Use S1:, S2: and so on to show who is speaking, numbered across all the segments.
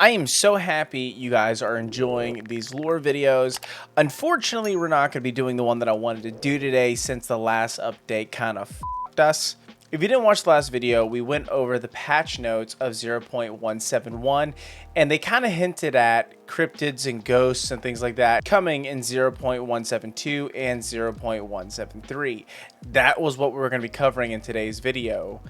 S1: I am so happy you guys are enjoying these lore videos. Unfortunately, we're not going to be doing the one that I wanted to do today since the last update kind of f***ed us. If you didn't watch the last video, we went over the patch notes of 0.171, and they kind of hinted at cryptids and ghosts and things like that coming in 0.172 and 0.173. That was what we were going to be covering in today's video.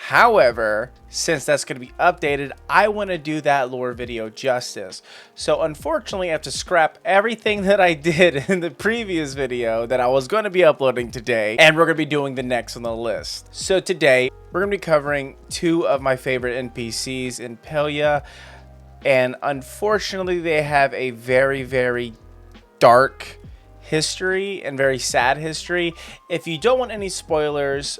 S1: However, since that's going to be updated, I want to do that lore video justice. So unfortunately, I have to scrap everything that I did in the previous video that I was going to be uploading today, and we're going to be doing the next on the list. So today, we're going to be covering two of my favorite NPCs in PALIA, and unfortunately, they have a very, very dark history and very sad history. If you don't want any spoilers,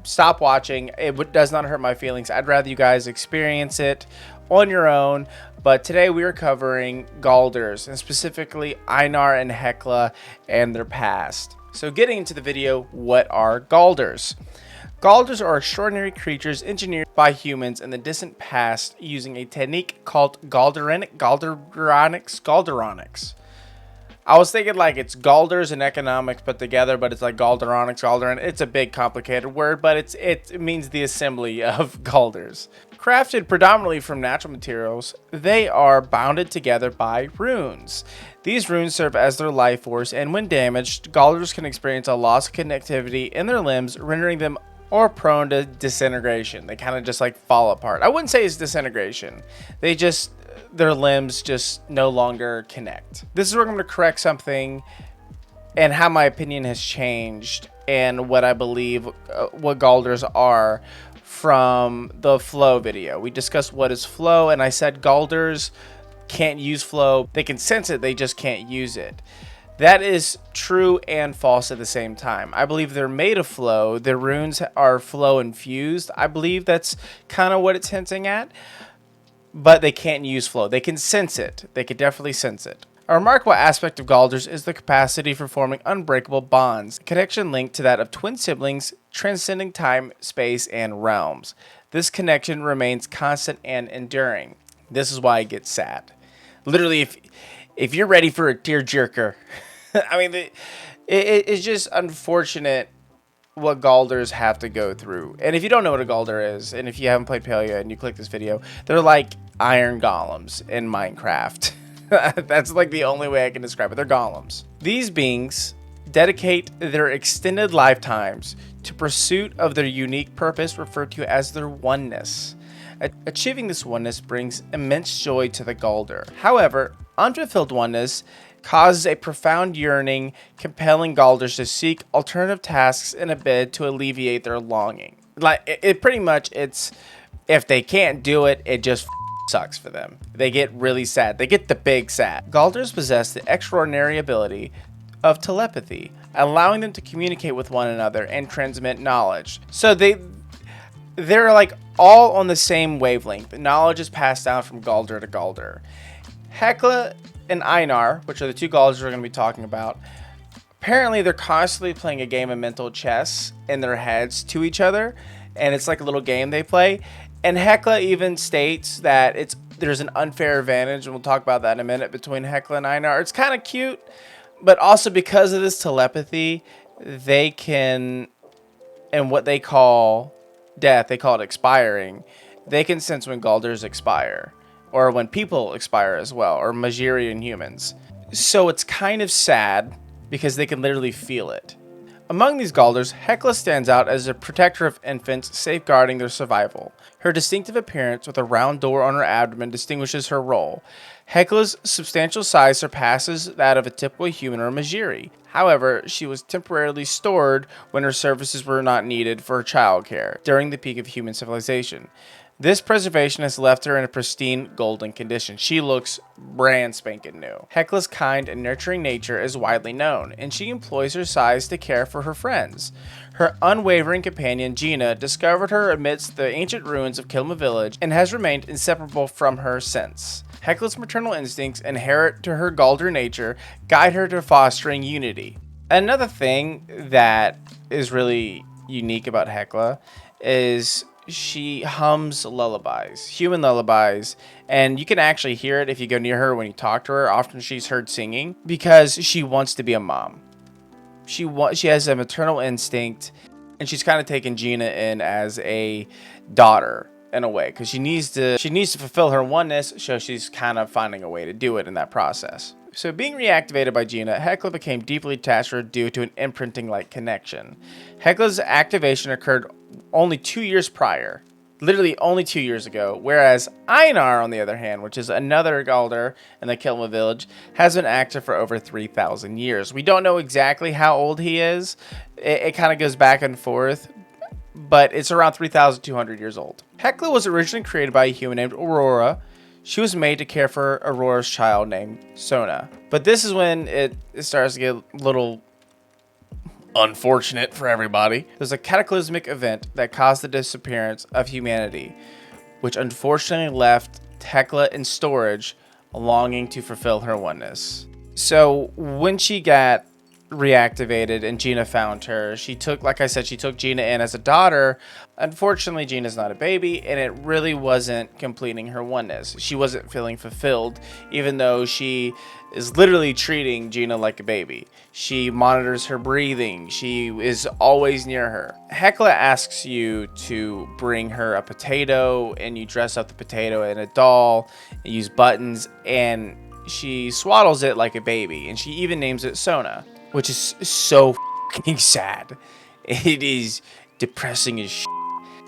S1: stop watching. It does not hurt my feelings. I'd rather you guys experience it on your own. But today we are covering Galdurs, and specifically Einar and Hekla and their past. So getting into the video, what are Galdurs? Galdurs are extraordinary creatures engineered by humans in the distant past using a technique called Galduronics. I was thinking like it's Galdurs and economics put together, but it's like Galduronics. It's a big complicated word, but it means the assembly of Galdurs. Crafted predominantly from natural materials, they are bounded together by runes. These runes serve as their life force, and when damaged, Galdurs can experience a loss of connectivity in their limbs, rendering them or prone to disintegration. They kind of just like fall apart. I wouldn't say it's disintegration. Their limbs just no longer connect. This is where I'm going to correct something and how my opinion has changed and what I believe what Galdurs are from the flow video. We discussed what is flow, and I said Galdurs can't use flow. They can sense it, they just can't use it. That is true and false at the same time. I believe they're made of flow. Their runes are flow infused. I believe that's kind of what it's hinting at. But they can't use flow. They can sense it. They can definitely sense it. A remarkable aspect of Galdurs is the capacity for forming unbreakable bonds, a connection linked to that of twin siblings transcending time, space, and realms. This connection remains constant and enduring. This is why it gets sad. Literally, if you're ready for a tearjerker, I mean, it's just unfortunate what Galdurs have to go through. And if you don't know what a Galdur is, and if you haven't played PALIA and you click this video, they're like iron golems in Minecraft. That's like the only way I can describe it. They're golems. These beings dedicate their extended lifetimes to pursuit of their unique purpose, referred to as their oneness. Achieving this oneness brings immense joy to the Galdur. However, unfulfilled oneness causes a profound yearning, compelling Galdurs to seek alternative tasks in a bid to alleviate their longing. Like, it pretty much, it's, if they can't do it, it just sucks for them. They get really sad. They get the big sad. Galdurs possess the extraordinary ability of telepathy, allowing them to communicate with one another and transmit knowledge. So they're like all on the same wavelength. The knowledge is passed down from Galdur to Galdur. Hekla and Einar, which are the two Galdurs we're going to be talking about, apparently they're constantly playing a game of mental chess in their heads to each other, and it's like a little game they play. And Hekla even states that there's an unfair advantage, and we'll talk about that in a minute, between Hekla and Einar. It's kind of cute, but also because of this telepathy, they can, and what they call death, they call it expiring, they can sense when Galdurs expire. Or when people expire as well, or Magirian humans. So it's kind of sad because they can literally feel it. Among these Galdurs, Hekla stands out as a protector of infants, safeguarding their survival. Her distinctive appearance with a round door on her abdomen distinguishes her role. Hekla's substantial size surpasses that of a typical human or Magiri. However, she was temporarily stored when her services were not needed for childcare during the peak of human civilization. This preservation has left her in a pristine golden condition. She looks brand spanking new. Hekla's kind and nurturing nature is widely known, and she employs her size to care for her friends. Her unwavering companion Gina discovered her amidst the ancient ruins of Kilma village and has remained inseparable from her since. Hekla's maternal instincts, inherent to her Galdur nature, guide her to fostering unity. Another thing that is really unique about Hekla is she hums lullabies, human lullabies, and you can actually hear it if you go near her when you talk to her. Often she's heard singing because she wants to be a mom. She has a maternal instinct, and she's kind of taken Gina in as a daughter in a way because she needs to fulfill her oneness, so she's kind of finding a way to do it in that process. So being reactivated by Gina, Hekla became deeply attached to her due to an imprinting-like connection. Hekla's activation occurred only 2 years prior, literally only 2 years ago, whereas Einar, on the other hand, which is another Galdur in the Kilma village, has been active for over 3,000 years. We don't know exactly how old he is. It kind of goes back and forth, but it's around 3,200 years old. Hekla was originally created by a human named Aurora. She was made to care for Aurora's child named Sona. But this is when it starts to get a little unfortunate for everybody. There's a cataclysmic event that caused the disappearance of humanity, which unfortunately left Hekla in storage, longing to fulfill her oneness. So when she got reactivated and Gina found her, she took Gina in as a daughter. Unfortunately, Gina's not a baby, and it really wasn't completing her oneness. She wasn't feeling fulfilled, even though she is literally treating Gina like a baby. She monitors her breathing. She is always near her. Hekla asks you to bring her a potato, and you dress up the potato in a doll, and use buttons, and she swaddles it like a baby, and she even names it Sona, which is so fucking sad. It is depressing as shit.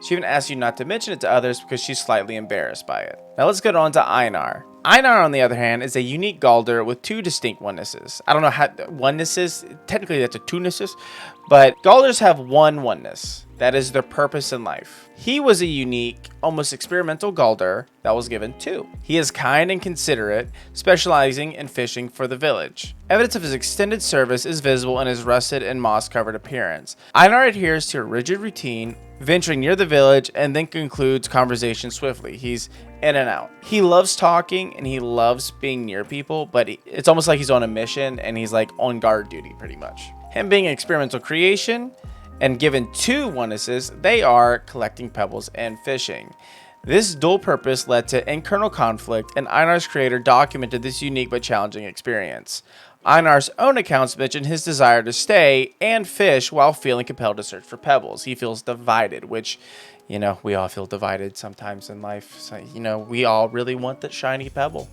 S1: She even asks you not to mention it to others because she's slightly embarrassed by it. Now let's get on to Einar. Einar, on the other hand, is a unique Galdur with two distinct onenesses. I don't know how onenesses, technically that's a two-nesses, but Galdurs have one oneness. That is their purpose in life. He was a unique, almost experimental Galdur that was given two. He is kind and considerate, specializing in fishing for the village. Evidence of his extended service is visible in his rusted and moss-covered appearance. Einar adheres to a rigid routine, venturing near the village, and then concludes conversation swiftly. He's in and out. He loves talking and he loves being near people, but it's almost like he's on a mission and he's like on guard duty pretty much. Him being an experimental creation and given two onenesses, they are collecting pebbles and fishing. This dual purpose led to internal conflict, and Einar's creator documented this unique but challenging experience. Einar's own accounts mention his desire to stay and fish while feeling compelled to search for pebbles. He feels divided, which, you know, we all feel divided sometimes in life. So, you know, we all really want that shiny pebble.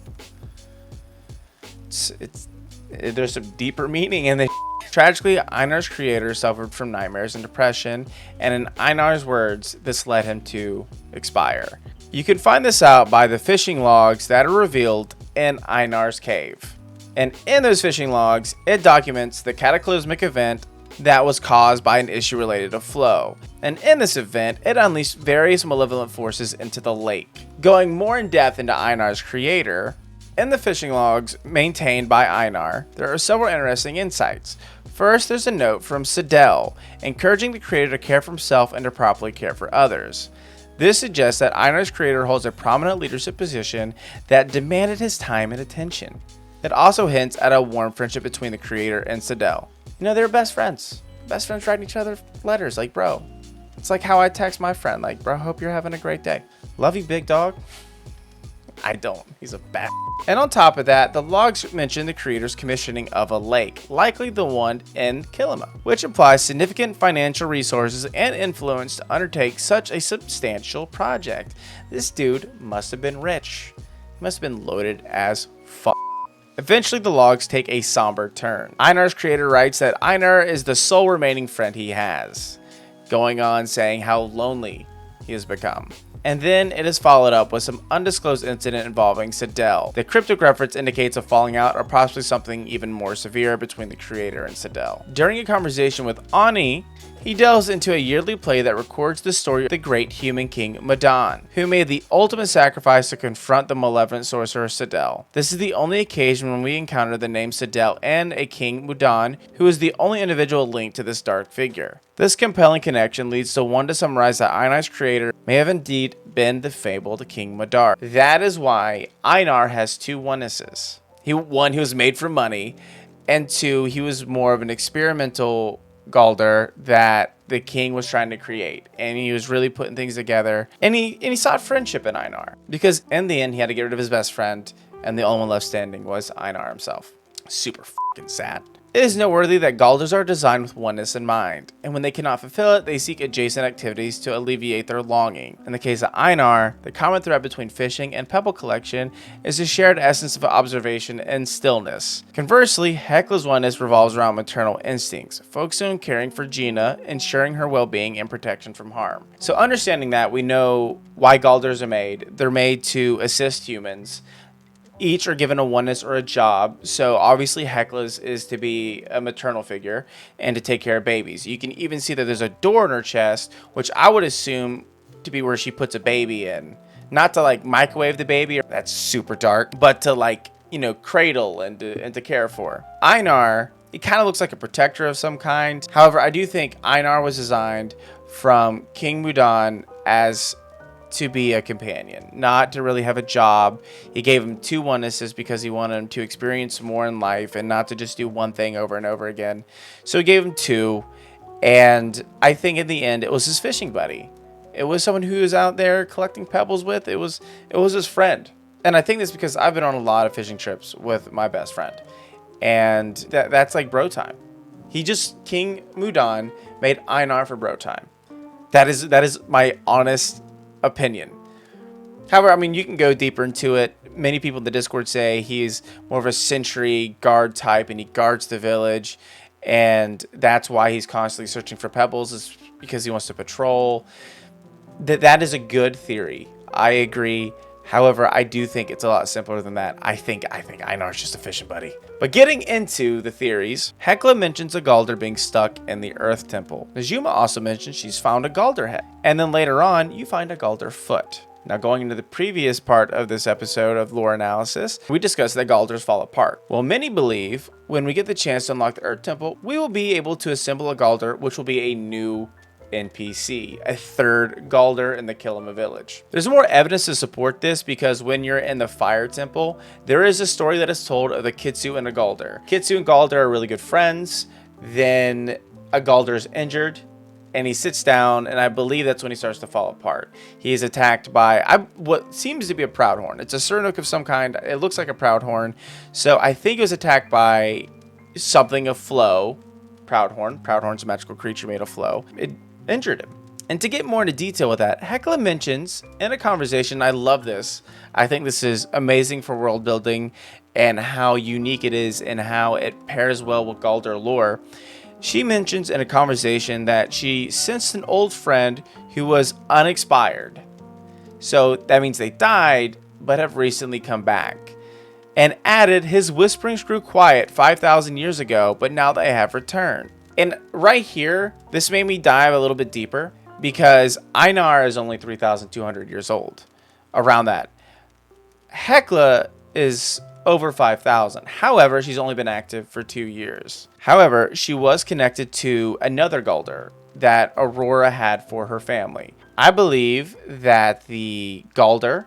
S1: There's some deeper meaning in this. Tragically, Einar's creator suffered from nightmares and depression, and in Einar's words, this led him to expire. You can find this out by the fishing logs that are revealed in Einar's cave. And in those fishing logs, it documents the cataclysmic event that was caused by an issue related to flow. And in this event, it unleashed various malevolent forces into the lake. Going more in depth into Einar's creator, in the fishing logs maintained by Einar, there are several interesting insights. First, there's a note from Sidel, encouraging the creator to care for himself and to properly care for others. This suggests that Einar's creator holds a prominent leadership position that demanded his time and attention. It also hints at a warm friendship between the creator and Sidel. You know, they're best friends. Best friends writing each other letters, like, bro. It's like how I text my friend, like, bro, hope you're having a great day. Love you, big dog. I don't. He's a bad. And on top of that, the logs mention the creator's commissioning of a lake, likely the one in Kilima, which implies significant financial resources and influence to undertake such a substantial project. This dude must have been rich. He must have been loaded as fuck. Eventually, the logs take a somber turn. Einar's creator writes that Einar is the sole remaining friend he has, going on saying how lonely he has become. And then it is followed up with some undisclosed incident involving Sidel. The cryptic reference indicates a falling out or possibly something even more severe between the creator and Sidel. During a conversation with Ani, he delves into a yearly play that records the story of the great human king Madan, who made the ultimate sacrifice to confront the malevolent sorcerer Sidel. This is the only occasion when we encounter the name Sidel and a king Mudan, who is the only individual linked to this dark figure. This compelling connection leads to one to summarize that Einar's creator may have indeed been the fabled King Madar. That is why Einar has two onenesses. One, he was made for money, and two, he was more of an experimental Galdur that the king was trying to create, and he was really putting things together, and he sought friendship in Einar, because in the end he had to get rid of his best friend, and the only one left standing was Einar himself. Super fucking sad. It is noteworthy that Galdurs are designed with oneness in mind, and when they cannot fulfill it, they seek adjacent activities to alleviate their longing. In the case of Einar, the common thread between fishing and pebble collection is the shared essence of observation and stillness. Conversely, Hekla's oneness revolves around maternal instincts, focusing on caring for Gina, ensuring her well-being and protection from harm. So understanding that, we know why Galdurs are made. They're made to assist humans. Each are given a oneness or a job. So obviously Hekla's is to be a maternal figure and to take care of babies. You can even see that there's a door in her chest, which I would assume to be where she puts a baby in. Not to like microwave the baby, that's super dark, but to like, you know, cradle and to care for. Einar, it kind of looks like a protector of some kind. However, I do think Einar was designed from King Mudan as to be a companion, not to really have a job. He gave him 2 onenesses because he wanted him to experience more in life and not to just do one thing over and over again. So he gave him 2, and I think in the end it was his fishing buddy. It was someone who was out there collecting pebbles with. It was his friend. And I think that's because I've been on a lot of fishing trips with my best friend, and that's like bro time. King Mudan made Einar for bro time. That is my honest opinion. However, I mean, you can go deeper into it. Many people in the Discord say he's more of a sentry guard type, and he guards the village, and that's why he's constantly searching for pebbles, is because he wants to patrol. That is a good theory. I agree. However, I do think it's a lot simpler than that. I think Einar's just a fishing buddy. But getting into the theories, Hekla mentions a Galdur being stuck in the Earth Temple. Najuma also mentions she's found a Galdur head. And then later on, you find a Galdur foot. Now, going into the previous part of this episode of lore analysis, we discussed that Galdurs fall apart. Well, many believe when we get the chance to unlock the Earth Temple, we will be able to assemble a Galdur, which will be a new NPC, a 3rd Galdur in the Kilima village. There's more evidence to support this because when you're in the Fire Temple, there is a story that is told of the Kitsu and a Galdur. Kitsu and Galdur are really good friends. Then a Galdur is injured and he sits down, and I believe that's when he starts to fall apart. He is attacked by what seems to be a Proudhorn. It's a Sernuk of some kind. It looks like a Proudhorn. So I think he was attacked by something of flow. Proudhorn. Proudhorn's a magical creature made of flow. It injured him. And to get more into detail with that, Hekla mentions in a conversation, I love this. I think this is amazing for world building and how unique it is and how it pairs well with Galdur lore. She mentions in a conversation that she sensed an old friend who was unexpired. So that means they died, but have recently come back. And added, his whisperings grew quiet 5,000 years ago, but now they have returned. And right here, this made me dive a little bit deeper because Einar is only 3,200 years old, around that. Hekla is over 5,000. However, she's only been active for 2 years. However, she was connected to another Galdur that Aurora had for her family. I believe that the Galdur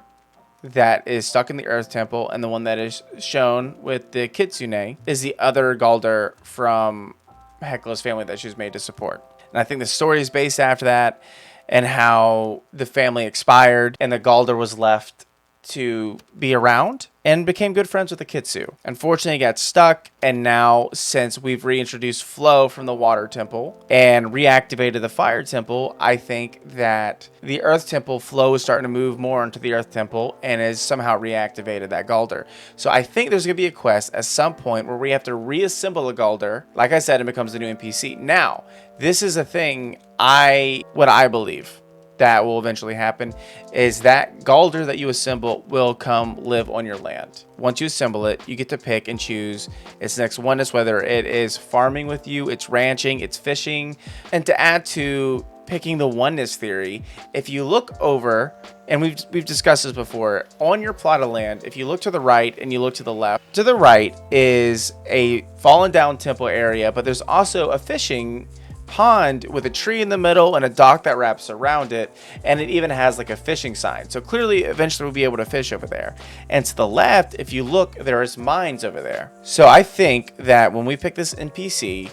S1: that is stuck in the Earth Temple and the one that is shown with the Kitsune is the other Galdur from Hekla's family that she was made to support. And I think the story is based after that and how the family expired and the Galdur was left to be around and became good friends with the Kitsu. Unfortunately, he got stuck, and now since we've reintroduced flow from the Water Temple and reactivated the Fire Temple, I think that the Earth Temple flow is starting to move more into the Earth Temple and has somehow reactivated that Galdur. So I think there's going to be a quest at some point where we have to reassemble a Galdur. Like I said, it becomes a new NPC. Now, this is a thing what I believe that will eventually happen is that Galdur that you assemble will come live on your land. Once you assemble it, you get to pick and choose its next oneness, whether it is farming with you, it's ranching, it's fishing. And to add to picking the oneness theory, if you look over, and we've discussed this before, on your plot of land, if you look to the right and you look to the left, to the right is a fallen down temple area, but there's also a fishing pond with a tree in the middle and a dock that wraps around it, and it even has like a fishing sign. So clearly eventually we'll be able to fish over there. And to the left, if you look, there is mines over there. So I think that when we pick this NPC,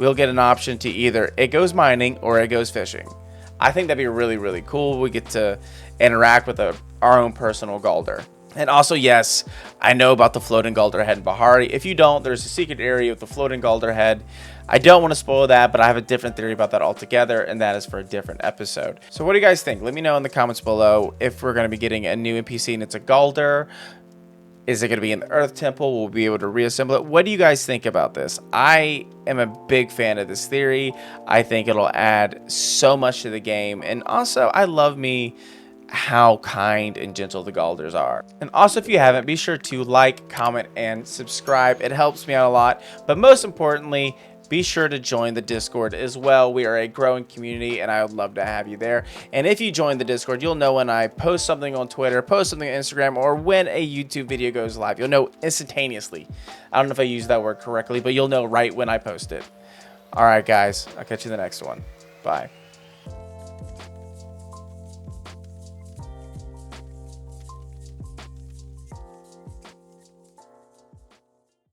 S1: we'll get an option to either it goes mining or it goes fishing. I think that'd be really, really cool. We get to interact with our own personal Galdur. And also, yes, I know about the floating Galdur head in Bahari. If you don't, there's a secret area with the floating Galdur head. I don't want to spoil that, but I have a different theory about that altogether, and that is for a different episode. So what do you guys think? Let me know in the comments below if we're going to be getting a new NPC and it's a Galdur. Is it going to be in the Earth Temple? We'll be able to reassemble it. What do you guys think about this? I am a big fan of this theory. I think it'll add so much to the game. And also, I love me how kind and gentle the Galdurs are. And also, if you haven't, be sure to like, comment, and subscribe. It helps me out a lot. But most importantly, be sure to join the Discord as well. We are a growing community, and I would love to have you there. And if you join the Discord, you'll know when I post something on Twitter, post something on Instagram, or when a YouTube video goes live. You'll know instantaneously. I don't know if I used that word correctly, but you'll know right when I post it. All right, guys. I'll catch you in the next one. Bye.